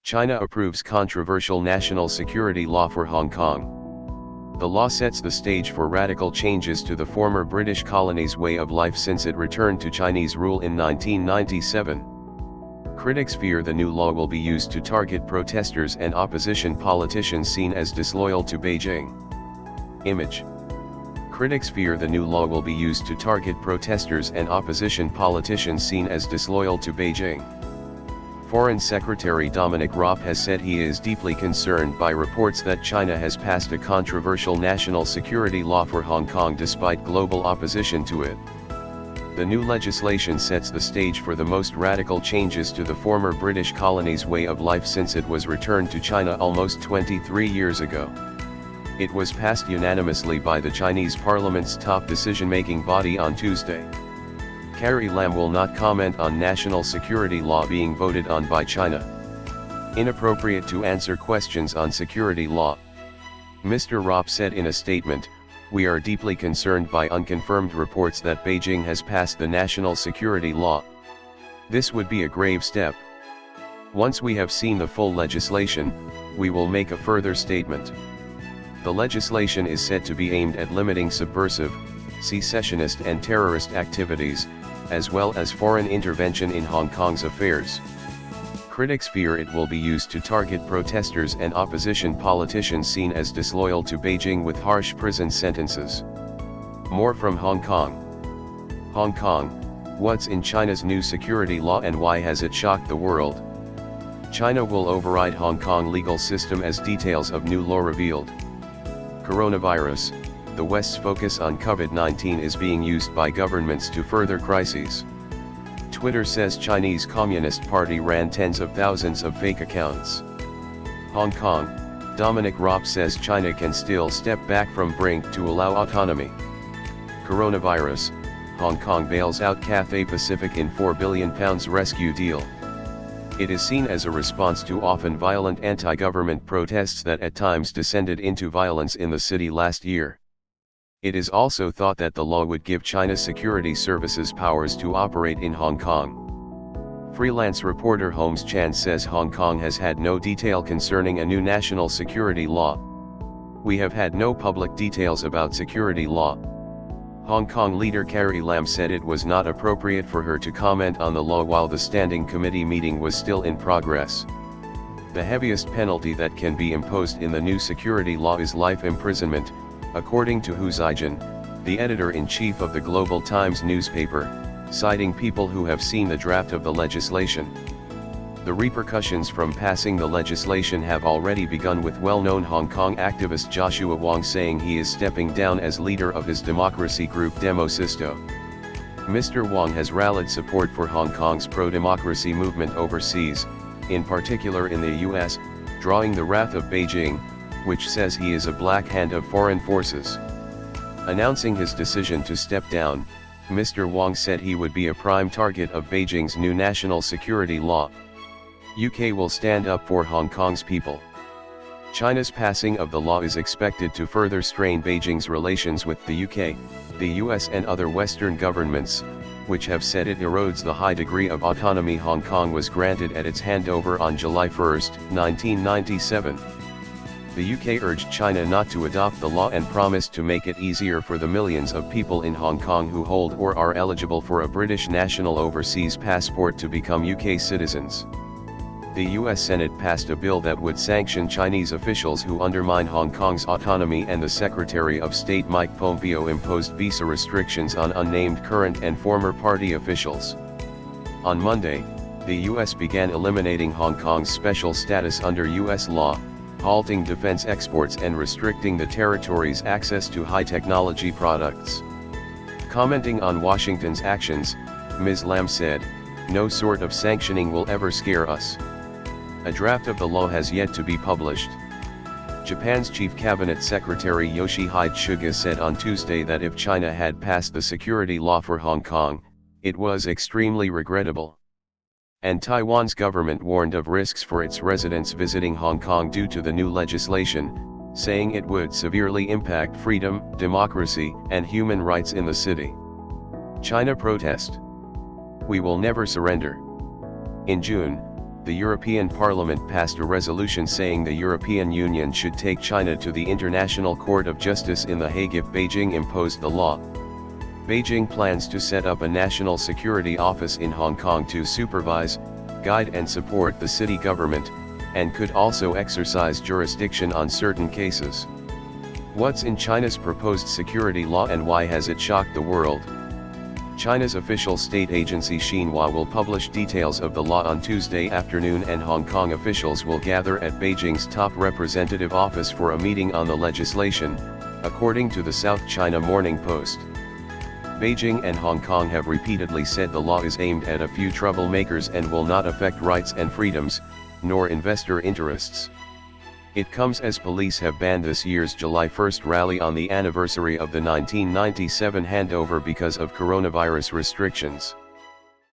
China approves controversial national security law for Hong Kong. The law sets the stage for radical changes to the former British colony's way of life since it returned to Chinese rule in 1997. Critics fear the new law will be used to target protesters and opposition politicians seen as disloyal to Beijing. Image. Critics fear the new law will be used to target protesters and opposition politicians seen as disloyal to Beijing. Foreign Secretary Dominic Raab has said he is deeply concerned by reports that China has passed a controversial national security law for Hong Kong despite global opposition to it. The new legislation sets the stage for the most radical changes to the former British colony's way of life since it was returned to China almost 23 years ago. It was passed unanimously by the Chinese parliament's top decision-making body on Tuesday. Carrie Lam will not comment on national security law being voted on by China. Inappropriate to answer questions on security law. Mr. Raab said in a statement, "We are deeply concerned by unconfirmed reports that Beijing has passed the national security law. This would be a grave step. Once we have seen the full legislation, we will make a further statement." The legislation is said to be aimed at limiting subversive, secessionist and terrorist activities, as well as foreign intervention in Hong Kong's affairs. Critics fear it will be used to target protesters and opposition politicians seen as disloyal to Beijing with harsh prison sentences. More from Hong Kong. Hong Kong, what's in China's new security law and why has it shocked the world? China will override Hong Kong legal system as details of new law revealed. Coronavirus, the West's focus on COVID-19 is being used by governments to further crises. Twitter says Chinese Communist Party ran tens of thousands of fake accounts. Hong Kong, Dominic Raab says China can still step back from brink to allow autonomy. Coronavirus, Hong Kong bails out Cathay Pacific in £4 billion rescue deal. It is seen as a response to often violent anti-government protests that at times descended into violence in the city last year. It is also thought that the law would give China's security services powers to operate in Hong Kong. Freelance reporter Holmes Chan says Hong Kong has had no detail concerning a new national security law. "We have had no public details about security law." Hong Kong leader Carrie Lam said it was not appropriate for her to comment on the law while the standing committee meeting was still in progress. The heaviest penalty that can be imposed in the new security law is life imprisonment, according to Hu Zijin, the editor-in-chief of the Global Times newspaper, citing people who have seen the draft of the legislation. The repercussions from passing the legislation have already begun, with well-known Hong Kong activist Joshua Wong saying he is stepping down as leader of his democracy group Demo Sisto. Mr. Wong has rallied support for Hong Kong's pro-democracy movement overseas, in particular in the US, drawing the wrath of Beijing, which says he is a black hand of foreign forces. Announcing his decision to step down, Mr. Wong said he would be a prime target of Beijing's new national security law. UK will stand up for Hong Kong's people. China's passing of the law is expected to further strain Beijing's relations with the UK, the US and other Western governments, which have said it erodes the high degree of autonomy Hong Kong was granted at its handover on July 1, 1997. The UK urged China not to adopt the law and promised to make it easier for the millions of people in Hong Kong who hold or are eligible for a British national overseas passport to become UK citizens. The US Senate passed a bill that would sanction Chinese officials who undermine Hong Kong's autonomy, and the Secretary of State Mike Pompeo imposed visa restrictions on unnamed current and former party officials. On Monday, the US began eliminating Hong Kong's special status under US law, halting defense exports and restricting the territory's access to high-technology products. Commenting on Washington's actions, Ms. Lam said, "No sort of sanctioning will ever scare us." A draft of the law has yet to be published. Japan's Chief Cabinet Secretary Yoshihide Suga said on Tuesday that if China had passed the security law for Hong Kong, it was extremely regrettable. And Taiwan's government warned of risks for its residents visiting Hong Kong due to the new legislation, saying it would severely impact freedom, democracy, and human rights in the city. China protest. "We will never surrender." In June, the European Parliament passed a resolution saying the European Union should take China to the International Court of Justice in The Hague if Beijing imposed the law. Beijing plans to set up a national security office in Hong Kong to supervise, guide and support the city government, and could also exercise jurisdiction on certain cases. What's in China's proposed security law and why has it shocked the world? China's official state agency Xinhua will publish details of the law on Tuesday afternoon, and Hong Kong officials will gather at Beijing's top representative office for a meeting on the legislation, according to the South China Morning Post. Beijing and Hong Kong have repeatedly said the law is aimed at a few troublemakers and will not affect rights and freedoms, nor investor interests. It comes as police have banned this year's July 1st rally on the anniversary of the 1997 handover because of coronavirus restrictions.